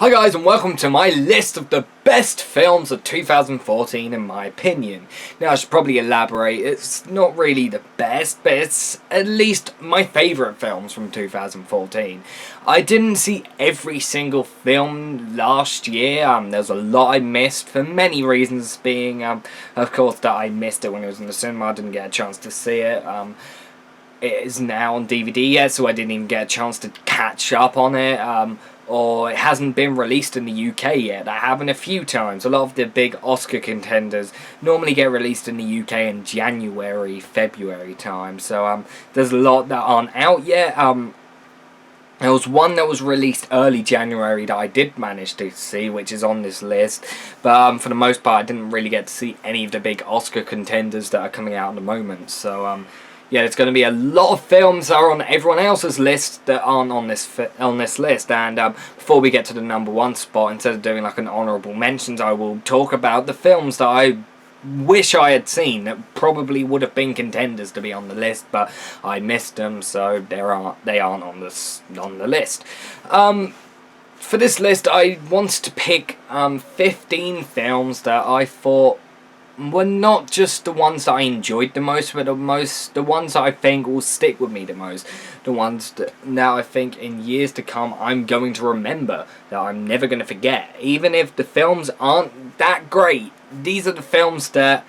Hi guys, and welcome to my list of the best films of 2014 in my opinion. Now I should probably elaborate, it's not really the best, but it's at least my favourite films from 2014. I didn't see every single film last year. There's a lot I missed for many reasons, being of course that I missed it when it was in the cinema. I didn't get a chance to see it. It is now on DVD yet, so I didn't even get a chance to catch up on it. Or it hasn't been released in the UK yet. That happened a few times. A lot of the big Oscar contenders normally get released in the UK in January, February time. So there's a lot that aren't out yet. There was one that was released early January that I did manage to see, which is on this list. But for the most part, I didn't really get to see any of the big Oscar contenders that are coming out at the moment. So yeah, there's going to be a lot of films that are on everyone else's list that aren't on this list. And before we get to the number one spot, instead of doing like an honourable mentions, I will talk about the films that I wish I had seen that probably would have been contenders to be on the list, but I missed them, so they aren't on the list. For this list, I wanted to pick 15 films that I thought were not just the ones that I enjoyed the most, but the ones that I think will stick with me the most. The ones that now I think in years to come I'm going to remember, that I'm never going to forget. Even if the films aren't that great, these are the films that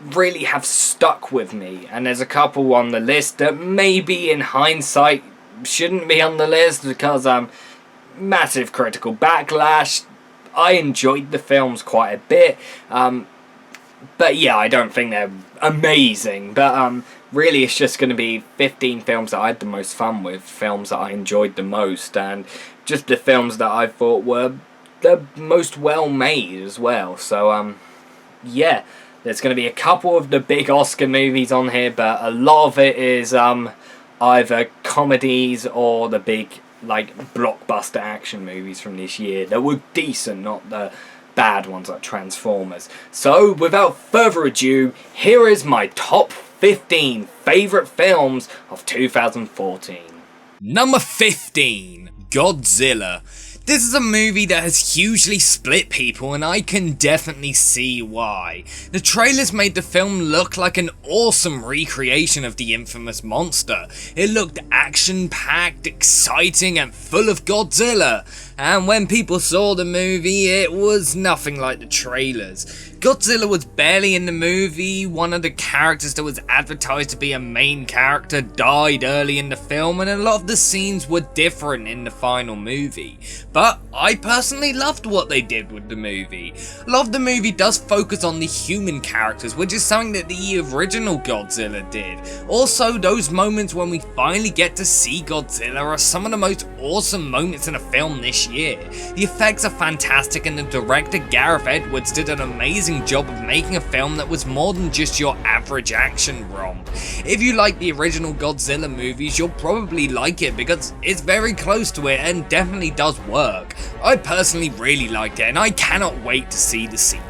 really have stuck with me. And there's a couple on the list that maybe in hindsight shouldn't be on the list because massive critical backlash. I enjoyed the films quite a bit. But yeah, I don't think they're amazing. But really it's just going to be 15 films that I had the most fun with, films that I enjoyed the most, and just the films that I thought were the most well made as well. So yeah, there's going to be a couple of the big Oscar movies on here, but a lot of it is either comedies or the big like blockbuster action movies from this year that were decent, not the bad ones like Transformers. So without further ado, here is my top 15 favourite films of 2014. Number 15, Godzilla. This is a movie that has hugely split people, and I can definitely see why. The trailers made the film look like an awesome recreation of the infamous monster. It looked action-packed, exciting, and full of Godzilla. And when people saw the movie, it was nothing like the trailers. Godzilla was barely in the movie. One of the characters that was advertised to be a main character died early in the film, and a lot of the scenes were different in the final movie. But I personally loved what they did with the movie. A lot of the movie does focus on the human characters, which is something that the original Godzilla did. Also, those moments when we finally get to see Godzilla are some of the most awesome moments in a film this year. The effects are fantastic, and the director Gareth Edwards did an amazing job of making a film that was more than just your average action romp. If you like the original Godzilla movies, you'll probably like it because it's very close to it and definitely does work. I personally really liked it, and I cannot wait to see the sequel.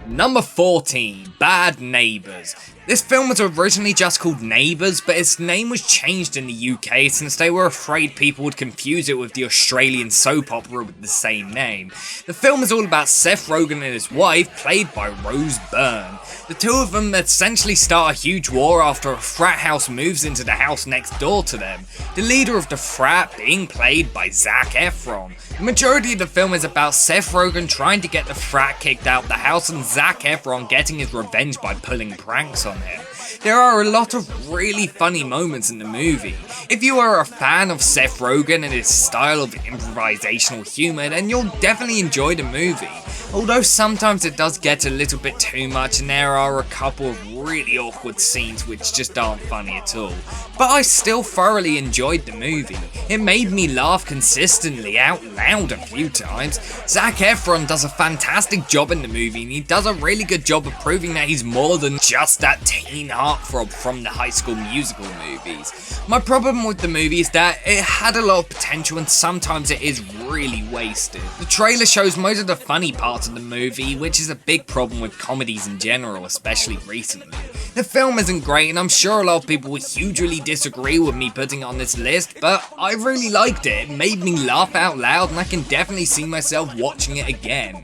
Number 14, Bad Neighbours. This film was originally just called Neighbours, but its name was changed in the UK since they were afraid people would confuse it with the Australian soap opera with the same name. The film is all about Seth Rogen and his wife, played by Rose Byrne. The two of them essentially start a huge war after a frat house moves into the house next door to them, the leader of the frat being played by Zac Efron. The majority of the film is about Seth Rogen trying to get the frat kicked out the house and Zac Efron getting his revenge by pulling pranks on him. There are a lot of really funny moments in the movie. If you are a fan of Seth Rogen and his style of improvisational humour, then you'll definitely enjoy the movie. Although sometimes it does get a little bit too much and there are a couple of really awkward scenes which just aren't funny at all. But I still thoroughly enjoyed the movie. It made me laugh consistently out loud a few times. Zac Efron does a fantastic job in the movie, and he does a really good job of proving that he's more than just that teen heartthrob from the High School Musical movies. My problem with the movie is that it had a lot of potential and sometimes it is really wasted. The trailer shows most of the funny parts part of the movie, which is a big problem with comedies in general, especially recently. The film isn't great, and I'm sure a lot of people would hugely disagree with me putting it on this list, but I really liked it. It made me laugh out loud, and I can definitely see myself watching it again.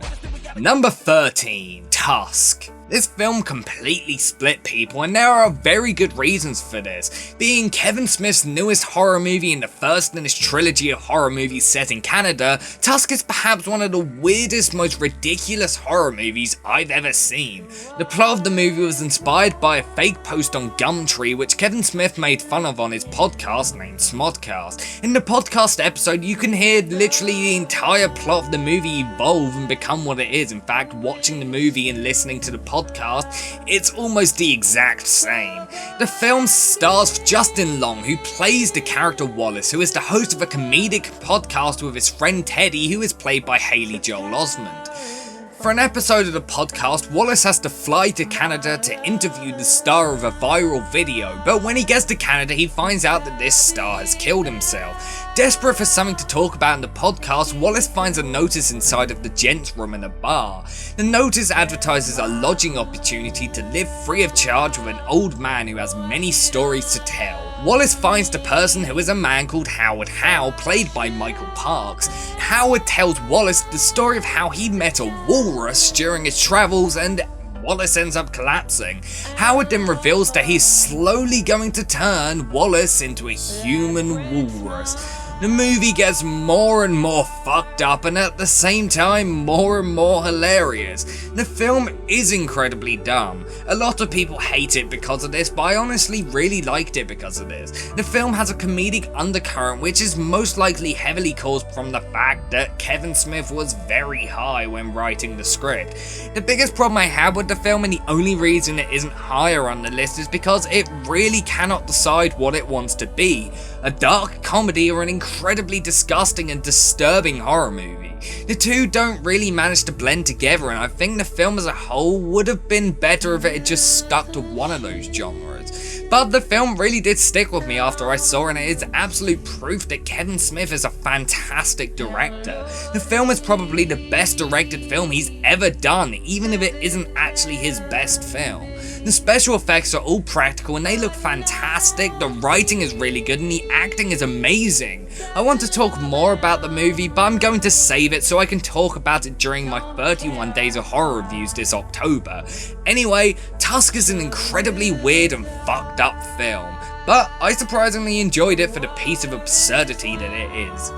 Number 13, Tusk. This film completely split people, and there are very good reasons for this. Being Kevin Smith's newest horror movie and the first in his trilogy of horror movies set in Canada, Tusk is perhaps one of the weirdest, most ridiculous horror movies I've ever seen. The plot of the movie was inspired by a fake post on Gumtree, which Kevin Smith made fun of on his podcast named Smodcast. In the podcast episode, you can hear literally the entire plot of the movie evolve and become what it is. In fact, watching the movie and listening to the podcast, it's almost the exact same. The film stars Justin Long, who plays the character Wallace, who is the host of a comedic podcast with his friend Teddy, who is played by Haley Joel Osment. For an episode of the podcast, Wallace has to fly to Canada to interview the star of a viral video, but when he gets to Canada, he finds out that this star has killed himself. Desperate for something to talk about in the podcast, Wallace finds a notice inside of the gents' room in a bar. The notice advertises a lodging opportunity to live free of charge with an old man who has many stories to tell. Wallace finds the person, who is a man called Howard Howe, played by Michael Parks. Howard tells Wallace the story of how he met a walrus during his travels, and Wallace ends up collapsing. Howard then reveals that he's slowly going to turn Wallace into a human walrus. The movie gets more and more fucked up, and at the same time more and more hilarious. The film is incredibly dumb. A lot of people hate it because of this, but I honestly really liked it because of this. The film has a comedic undercurrent, which is most likely heavily caused from the fact that Kevin Smith was very high when writing the script. The biggest problem I have with the film, and the only reason it isn't higher on the list, is because it really cannot decide what it wants to be. A dark comedy or an incredibly disgusting and disturbing horror movie. The two don't really manage to blend together, and I think the film as a whole would have been better if it had just stuck to one of those genres. But the film really did stick with me after I saw it, and it is absolute proof that Kevin Smith is a fantastic director. The film is probably the best directed film he's ever done, even if it isn't actually his best film. The special effects are all practical and they look fantastic, the writing is really good and the acting is amazing. I want to talk more about the movie, but I'm going to save it so I can talk about it during my 31 Days of Horror reviews this October. Anyway, Tusk is an incredibly weird and fucked up film, but I surprisingly enjoyed it for the piece of absurdity that it is.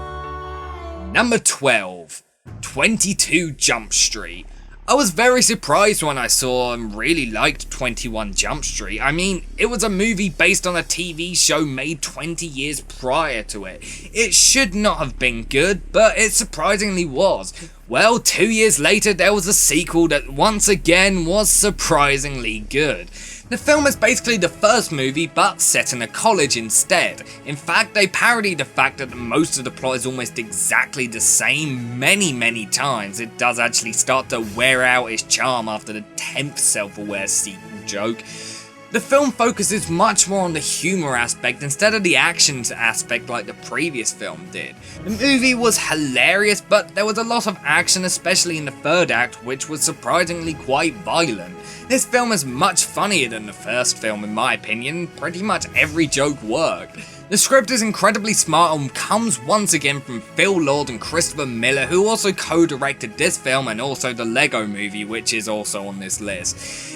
Number 12, 22 Jump Street. I was very surprised when I saw and really liked 21 Jump Street. I mean, it was a movie based on a TV show made 20 years prior to it. It should not have been good, but it surprisingly was. Well, 2 years later there was a sequel that once again was surprisingly good. The film is basically the first movie, but set in a college instead. In fact, they parody the fact that most of the plot is almost exactly the same many times. It does actually start to wear out its charm after the 10th self-aware sequel joke. The film focuses much more on the humour aspect instead of the actions aspect like the previous film did. The movie was hilarious, but there was a lot of action, especially in the third act, which was surprisingly quite violent. This film is much funnier than the first film in my opinion, pretty much every joke worked. The script is incredibly smart and comes once again from Phil Lord and Christopher Miller, who also co-directed this film and also the Lego Movie, which is also on this list.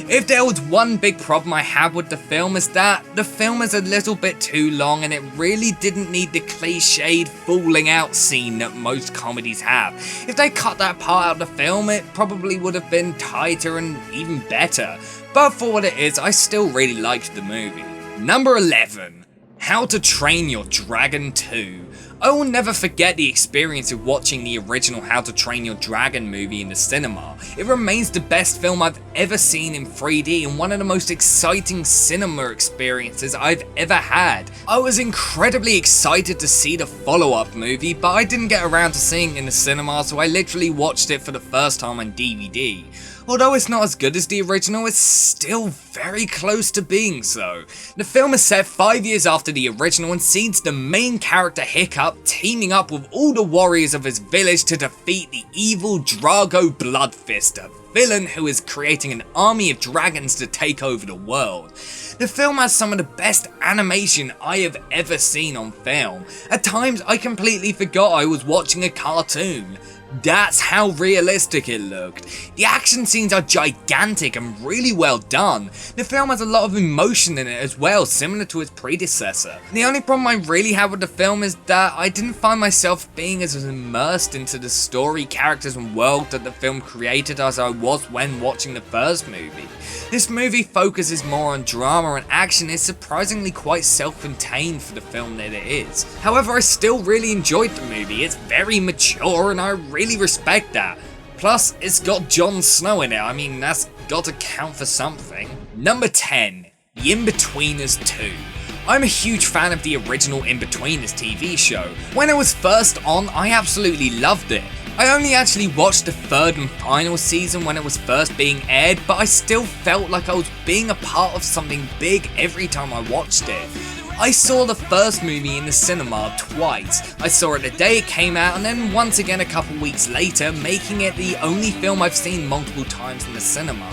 If there was one big problem I have with the film, is that the film is a little bit too long and it really didn't need the cliched falling out scene that most comedies have. If they cut that part out of the film, it probably would have been tighter and even better. But for what it is, I still really liked the movie. Number 11. How to Train Your Dragon 2. I will never forget the experience of watching the original How to Train Your Dragon movie in the cinema. It remains the best film I've ever seen in 3D and one of the most exciting cinema experiences I've ever had. I was incredibly excited to see the follow-up movie, but I didn't get around to seeing it in the cinema, so I literally watched it for the first time on DVD. Although it's not as good as the original, it's still very close to being so. The film is set 5 years after the original and sees the main character Hiccup up, teaming up with all the warriors of his village to defeat the evil Drago Bloodfist, a villain who is creating an army of dragons to take over the world. The film has some of the best animation I have ever seen on film. At times I completely forgot I was watching a cartoon. That's how realistic it looked. The action scenes are gigantic and really well done. The film has a lot of emotion in it as well, similar to its predecessor. The only problem I really have with the film is that I didn't find myself being as immersed into the story, characters and world that the film created as I was when watching the first movie. This movie focuses more on drama, and action is surprisingly quite self-contained for the film that it is. However, I still really enjoyed the movie. It's very mature and I really respect that. Plus, it's got Jon Snow in it. I mean, that's got to count for something. Number 10, The Inbetweeners 2. I'm a huge fan of the original Inbetweeners TV show. When it was first on, I absolutely loved it. I only actually watched the third and final season when it was first being aired, but I still felt like I was being a part of something big every time I watched it. I saw the first movie in the cinema twice. I saw it the day it came out and then once again a couple weeks later, making it the only film I've seen multiple times in the cinema.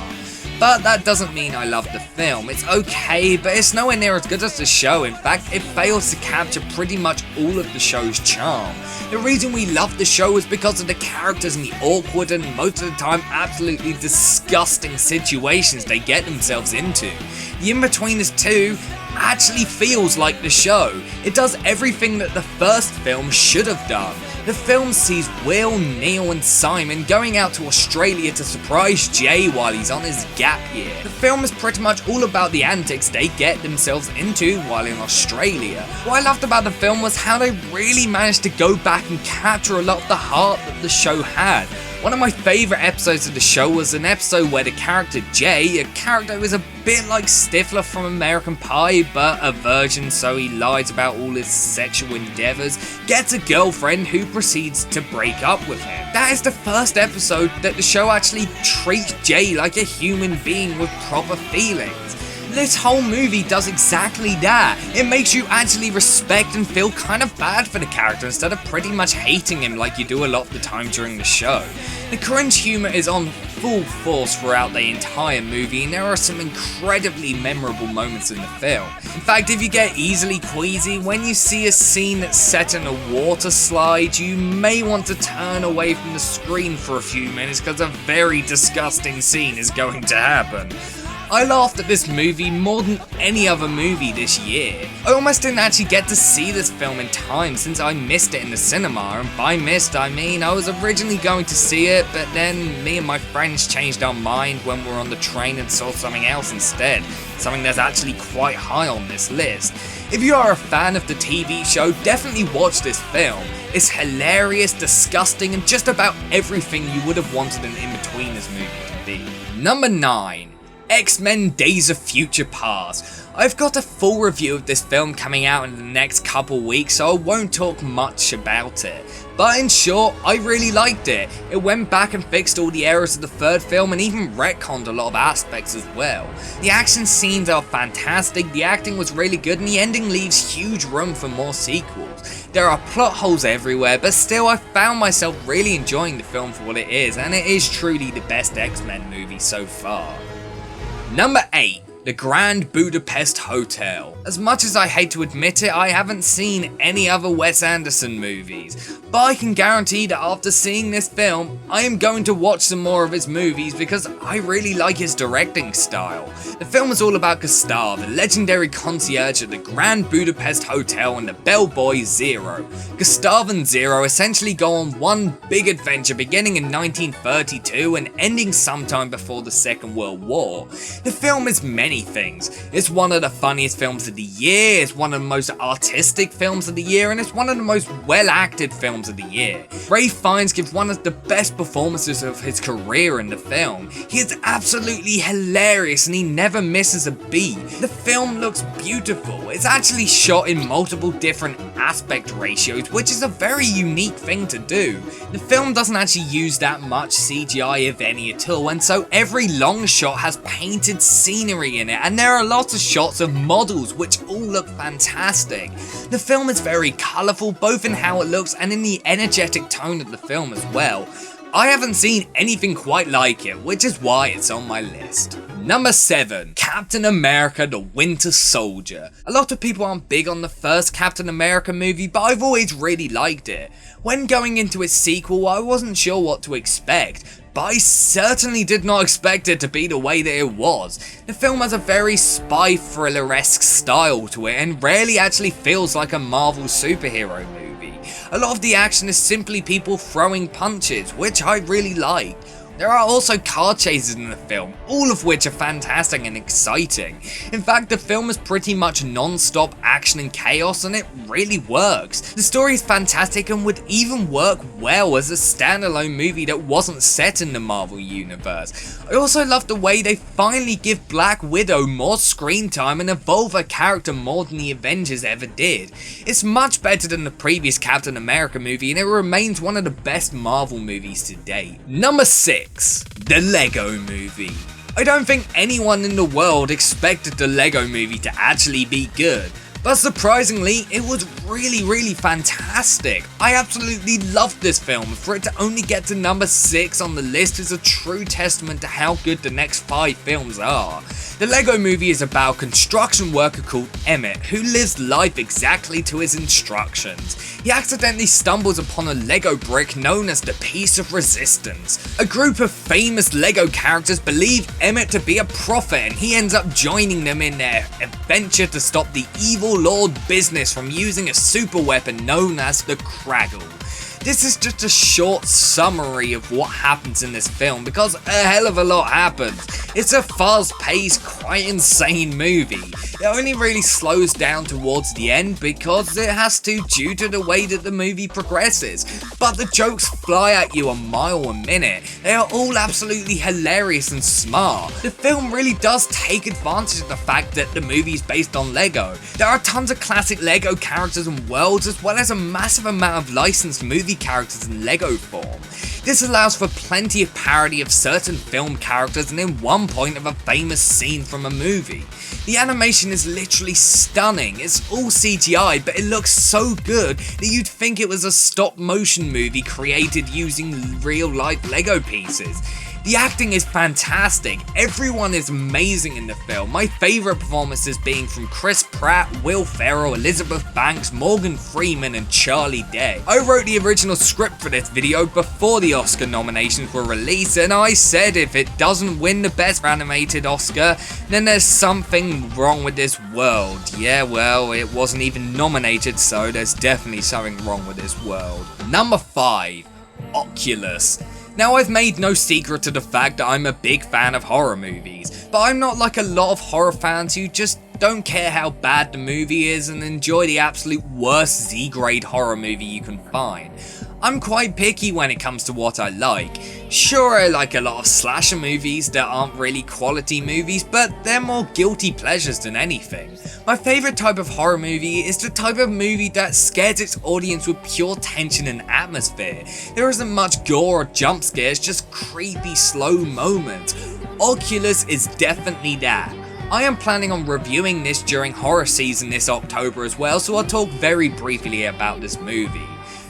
But that doesn't mean I love the film. It's okay, but it's nowhere near as good as the show. In fact, it fails to capture pretty much all of the show's charm. The reason we love the show is because of the characters and the awkward and most of the time absolutely disgusting situations they get themselves into. The Inbetweeners 2 actually feels like the show. It does everything that the first film should have done. The film sees Will, Neil and Simon going out to Australia to surprise Jay while he's on his gap year. The film is pretty much all about the antics they get themselves into while in Australia. What I loved about the film was how they really managed to go back and capture a lot of the heart that the show had. One of my favourite episodes of the show was an episode where the character Jay, a character who is a bit like Stifler from American Pie, but a virgin so he lies about all his sexual endeavours, gets a girlfriend who proceeds to break up with him. That is the first episode that the show actually treats Jay like a human being with proper feelings. This whole movie does exactly that. It makes you actually respect and feel kind of bad for the character instead of pretty much hating him like you do a lot of the time during the show. The cringe humour is on full force throughout the entire movie, and there are some incredibly memorable moments in the film. In fact, if you get easily queasy, when you see a scene that's set in a water slide, you may want to turn away from the screen for a few minutes because a very disgusting scene is going to happen. I laughed at this movie more than any other movie this year. I almost didn't actually get to see this film in time since I missed it in the cinema, and by missed I mean I was originally going to see it, but then me and my friends changed our mind when we were on the train and saw something else instead, something that's actually quite high on this list. If you are a fan of the TV show, definitely watch this film. It's hilarious, disgusting, and just about everything you would have wanted an Inbetweeners movie to be. Number 9. X-Men Days of Future Past. I've got a full review of this film coming out in the next couple weeks, so I won't talk much about it. But in short, I really liked it. It went back and fixed all the errors of the third film and even retconned a lot of aspects as well. The action scenes are fantastic, the acting was really good, and the ending leaves huge room for more sequels. There are plot holes everywhere, but still I found myself really enjoying the film for what it is, and it is truly the best X-Men movie so far. Number 8. The Grand Budapest Hotel. As much as I hate to admit it, I haven't seen any other Wes Anderson movies, but I can guarantee that after seeing this film, I am going to watch some more of his movies because I really like his directing style. The film is all about Gustav, the legendary concierge at the Grand Budapest Hotel, and the bellboy Zero. Gustav and Zero essentially go on one big adventure beginning in 1932 and ending sometime before the Second World War. The film is many things. It's one of the funniest films of the year, it's one of the most artistic films of the year, and it's one of the most well-acted films of the year. Ralph Fiennes gives one of the best performances of his career in the film. He is absolutely hilarious and he never misses a beat. The film looks beautiful. It's actually shot in multiple different aspect ratios, which is a very unique thing to do. The film doesn't actually use that much CGI, if any at all, and so every long shot has painted scenery in it, and there are lots of shots of models which all look fantastic. The film is very colourful, both in how it looks and in the energetic tone of the film as well. I haven't seen anything quite like it, which is why it's on my list. Number 7. Captain America the Winter Soldier. A lot of people aren't big on the first Captain America movie, but I've always really liked it. When going into its sequel, I wasn't sure what to expect, but I certainly did not expect it to be the way that it was. The film has a very spy thriller-esque style to it and rarely actually feels like a Marvel superhero movie. A lot of the action is simply people throwing punches, which I really liked. There are also car chases in the film, all of which are fantastic and exciting. In fact, the film is pretty much non-stop action and chaos, and it really works. The story is fantastic and would even work well as a standalone movie that wasn't set in the Marvel universe. I also love the way they finally give Black Widow more screen time and evolve her character more than the Avengers ever did. It's much better than the previous Captain America movie, and it remains one of the best Marvel movies to date. Number 6. The Lego Movie. I don't think anyone in the world expected the Lego Movie to actually be good, but surprisingly, it was really fantastic. I absolutely loved this film. For it to only get to number 6 on the list is a true testament to how good the next 5 films are. The Lego Movie is about a construction worker called Emmett who lives life exactly to his instructions. He accidentally stumbles upon a Lego brick known as the Piece of Resistance. A group of famous Lego characters believe Emmett to be a prophet, and he ends up joining them in their adventure to stop the evil Lord Business from using a super weapon known as the Kraggle. This is just a short summary of what happens in this film because a hell of a lot happens. It's a fast-paced, quite insane movie. It only really slows down towards the end because it has to due to the way that the movie progresses. But the jokes fly at you a mile a minute. They are all absolutely hilarious and smart. The film really does take advantage of the fact that the movie is based on Lego. There are tons of classic Lego characters and worlds, as well as a massive amount of licensed movie characters in Lego form. This allows for plenty of parody of certain film characters and in one point of a famous scene from a movie. The animation is literally stunning. It's all CGI, but it looks so good that you'd think it was a stop motion movie created using real life Lego pieces. The acting is fantastic, everyone is amazing in the film, my favourite performances being from Chris Pratt, Will Ferrell, Elizabeth Banks, Morgan Freeman and Charlie Day. I wrote the original script for this video before the Oscar nominations were released, and I said if it doesn't win the Best Animated Oscar, then there's something wrong with this world. Yeah, well, it wasn't even nominated, so there's definitely something wrong with this world. Number 5. Oculus. Now, I've made no secret to the fact that I'm a big fan of horror movies, but I'm not like a lot of horror fans who just don't care how bad the movie is and enjoy the absolute worst Z-grade horror movie you can find. I'm quite picky when it comes to what I like. Sure, I like a lot of slasher movies that aren't really quality movies, but they're more guilty pleasures than anything. My favourite type of horror movie is the type of movie that scares its audience with pure tension and atmosphere. There isn't much gore or jump scares, just creepy slow moments. Oculus is definitely that. I am planning on reviewing this during horror season this October as well, so I'll talk very briefly about this movie.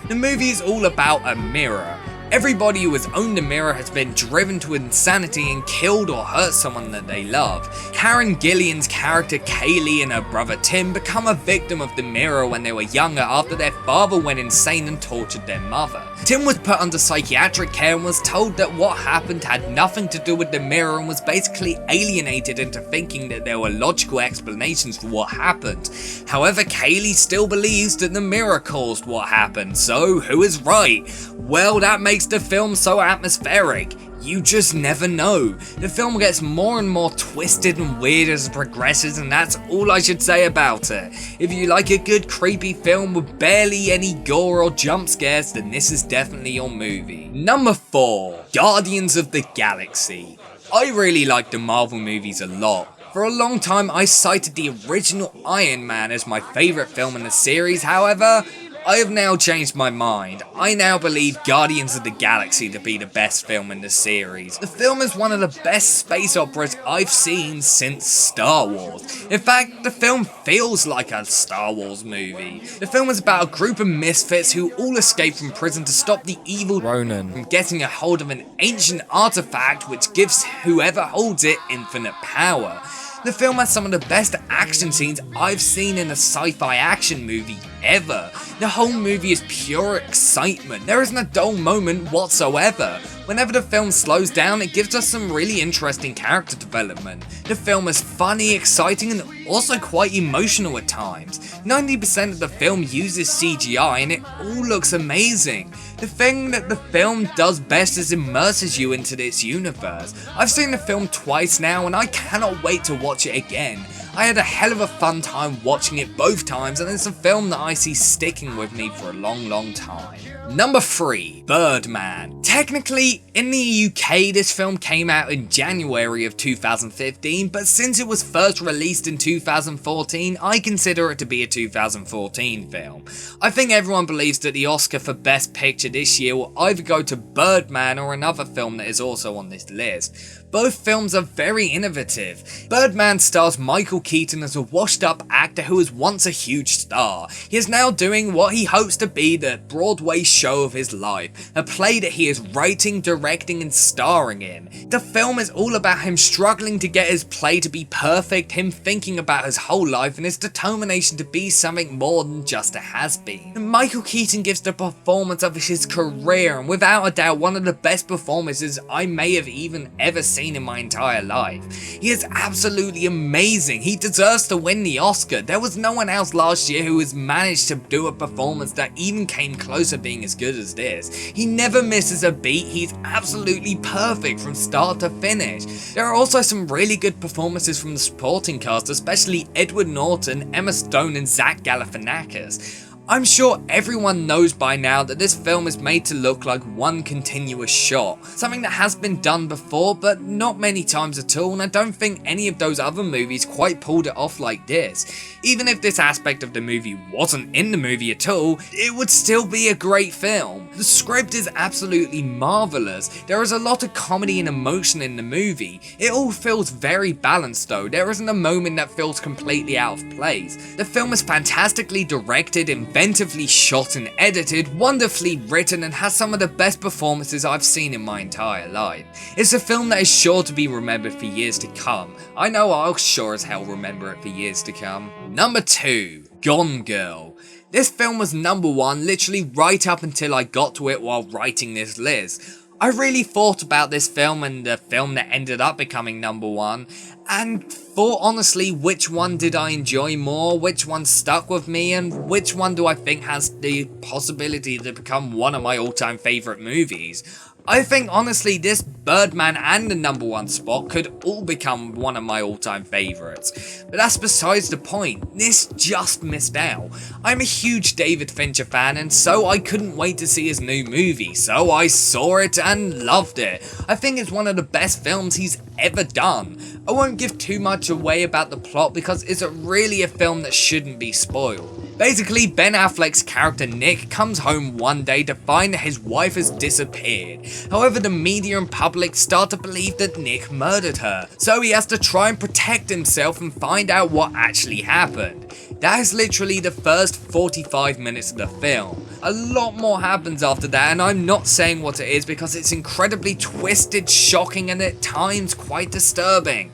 The movie is all about a mirror. Everybody who has owned a mirror has been driven to insanity and killed or hurt someone that they love. Karen Gillan's character Kaylee and her brother Tim become a victim of the mirror when they were younger after their father went insane and tortured their mother. Tim was put under psychiatric care and was told that what happened had nothing to do with the mirror and was basically alienated into thinking that there were logical explanations for what happened. However, Kaylee still believes that the mirror caused what happened, so who is right? Well, that makes the film so atmospheric. You just never know. The film gets more and more twisted and weird as it progresses, and that's all I should say about it. If you like a good creepy film with barely any gore or jump scares, then this is definitely your movie. Number 4. Guardians of the Galaxy. I really like the Marvel movies a lot. For a long time I cited the original Iron Man as my favourite film in the series, however, I have now changed my mind. I now believe Guardians of the Galaxy to be the best film in the series. The film is one of the best space operas I've seen since Star Wars. In fact, the film feels like a Star Wars movie. The film is about a group of misfits who all escape from prison to stop the evil Ronin from getting a hold of an ancient artifact which gives whoever holds it infinite power. The film has some of the best action scenes I've seen in a sci-fi action movie ever. The whole movie is pure excitement. There isn't a dull moment whatsoever. Whenever the film slows down, it gives us some really interesting character development. The film is funny, exciting, and also quite emotional at times. 90% of the film uses CGI and it all looks amazing. The thing that the film does best is immerses you into this universe. I've seen the film twice now and I cannot wait to watch it again. I had a hell of a fun time watching it both times, and it's a film that I see sticking with me for a long time. Number 3, Birdman. Technically, in the UK this film came out in January of 2015, but since it was first released in 2014, I consider it to be a 2014 film. I think everyone believes that the Oscar for Best Picture this year will either go to Birdman or another film that is also on this list. Both films are very innovative. Birdman stars Michael Keaton as a washed-up actor who was once a huge star. He is now doing what he hopes to be the Broadway show of his life, a play that he is writing, directing, and starring in. The film is all about him struggling to get his play to be perfect, him thinking about his whole life, and his determination to be something more than just a has-been. And Michael Keaton gives the performance of his career, and without a doubt one of the best performances I may have even ever seen in my entire life. He is absolutely amazing. He deserves to win the Oscar. There was no one else last year who has managed to do a performance that even came close to being as good as this. He never misses a beat. He's absolutely perfect from start to finish. There are also some really good performances from the supporting cast, especially Edward Norton, Emma Stone, and Zach Galifianakis. I'm sure everyone knows by now that this film is made to look like one continuous shot, something that has been done before but not many times at all, and I don't think any of those other movies quite pulled it off like this. Even if this aspect of the movie wasn't in the movie at all, it would still be a great film. The script is absolutely marvellous. There is a lot of comedy and emotion in the movie. It all feels very balanced though. There isn't a moment that feels completely out of place. The film is fantastically directed, inventively shot and edited, wonderfully written, and has some of the best performances I've seen in my entire life. It's a film that is sure to be remembered for years to come. I know I'll sure as hell remember it for years to come. Number 2, Gone Girl. This film was number 1 literally right up until I got to it while writing this list. I really thought about this film and the film that ended up becoming number 1, and thought honestly which one did I enjoy more, which one stuck with me, and which one do I think has the possibility to become one of my all-time favourite movies. I think honestly this Birdman and the number 1 spot could all become one of my all-time favourites. But that's besides the point, this just missed out. I'm a huge David Fincher fan, and so I couldn't wait to see his new movie, so I saw it and loved it. I think it's one of the best films he's ever done. I won't give too much away about the plot because it's really a film that shouldn't be spoiled. Basically, Ben Affleck's character Nick comes home one day to find that his wife has disappeared. However, the media and public start to believe that Nick murdered her, so he has to try and protect himself and find out what actually happened. That is literally the first 45 minutes of the film. A lot more happens after that, and I'm not saying what it is because it's incredibly twisted, shocking, and at times quite disturbing.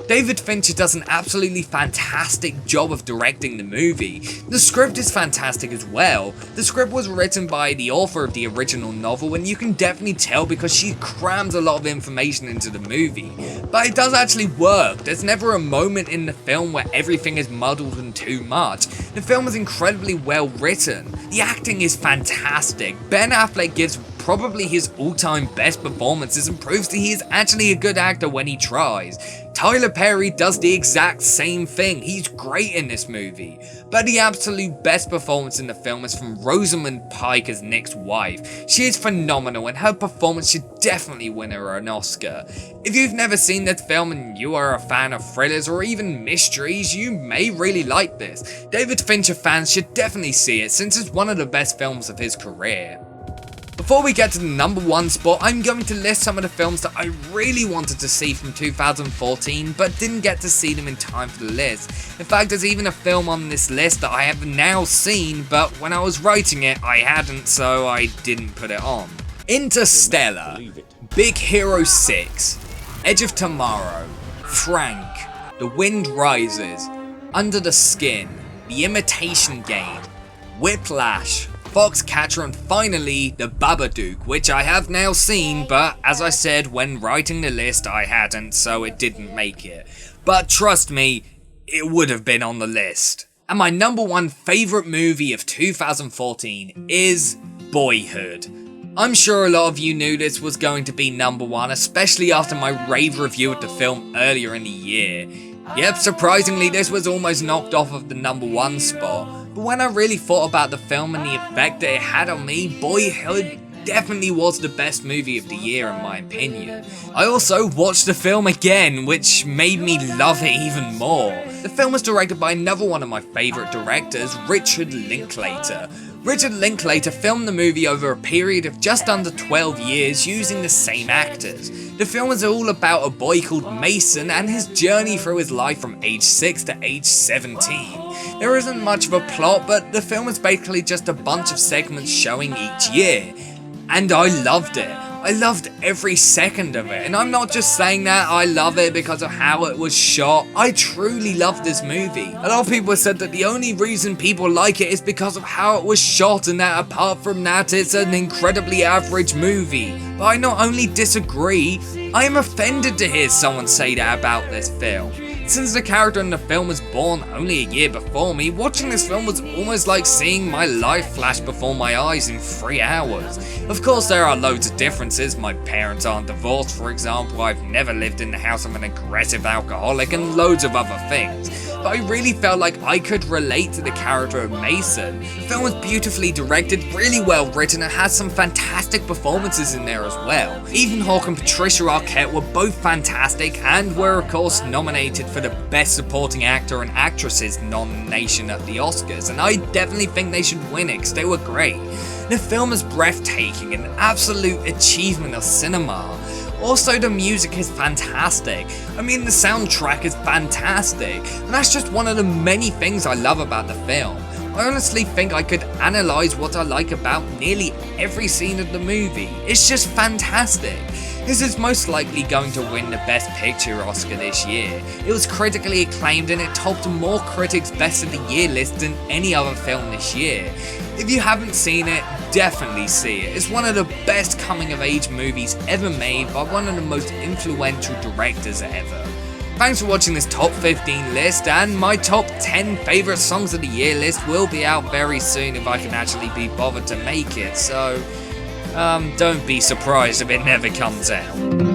David Fincher does an absolutely fantastic job of directing the movie. The script is fantastic as well. The script was written by the author of the original novel, and you can definitely tell because she crams a lot of information into the movie. But it does actually work. There's never a moment in the film where everything is muddled and too much. The film is incredibly well written. The acting is fantastic. Ben Affleck gives probably his all-time best performances and proves that he is actually a good actor when he tries. Tyler Perry does the exact same thing, he's great in this movie. But the absolute best performance in the film is from Rosamund Pike as Nick's wife. She is phenomenal and her performance should definitely win her an Oscar. If you've never seen this film and you are a fan of thrillers or even mysteries, you may really like this. David Fincher fans should definitely see it since it's one of the best films of his career. Before we get to the number 1 spot, I'm going to list some of the films that I really wanted to see from 2014 but didn't get to see them in time for the list. In fact, there's even a film on this list that I have now seen, but when I was writing it I hadn't, so I didn't put it on. Interstellar, Big Hero 6, Edge of Tomorrow, Frank, The Wind Rises, Under the Skin, The Imitation Game, Whiplash, Foxcatcher, and finally The Babadook, which I have now seen, but as I said when writing the list I hadn't, so it didn't make it. But trust me, it would have been on the list. And my number 1 favourite movie of 2014 is Boyhood. I'm sure a lot of you knew this was going to be number 1, especially after my rave review of the film earlier in the year. Yep, surprisingly this was almost knocked off of the number 1 spot. But when I really thought about the film and the effect that it had on me, Boyhood definitely was the best movie of the year in my opinion. I also watched the film again, which made me love it even more. The film was directed by another one of my favourite directors, Richard Linklater. Richard Linklater filmed the movie over a period of just under 12 years using the same actors. The film is all about a boy called Mason and his journey through his life from age 6 to age 17. There isn't much of a plot, but the film is basically just a bunch of segments showing each year. And I loved it. I loved every second of it, and I'm not just saying that, I love it because of how it was shot. I truly love this movie. A lot of people have said that the only reason people like it is because of how it was shot, and that apart from that it's an incredibly average movie. But I not only disagree, I am offended to hear someone say that about this film. Since the character in the film was born only a year before me, watching this film was almost like seeing my life flash before my eyes in 3 hours. Of course there are loads of differences. My parents aren't divorced, for example, I've never lived in the house of an aggressive alcoholic, and loads of other things. But I really felt like I could relate to the character of Mason. The film was beautifully directed, really well written, and has some fantastic performances in there as well. Ethan Hawke and Patricia Arquette were both fantastic and were of course nominated for the Best Supporting Actor and Actresses nomination at the Oscars, and I definitely think they should win it because they were great. The film is breathtaking, an absolute achievement of cinema. Also, the music is fantastic. I mean, the soundtrack is fantastic, and that's just one of the many things I love about the film. I honestly think I could analyse what I like about nearly every scene of the movie. It's just fantastic. This is most likely going to win the Best Picture Oscar this year. It was critically acclaimed and it topped more critics' Best of the Year list than any other film this year. If you haven't seen it, definitely see it. It's one of the best coming-of-age movies ever made by one of the most influential directors ever. Thanks for watching this top 15 list, and my top 10 favourite songs of the year list will be out very soon if I can actually be bothered to make it, so don't be surprised if it never comes out.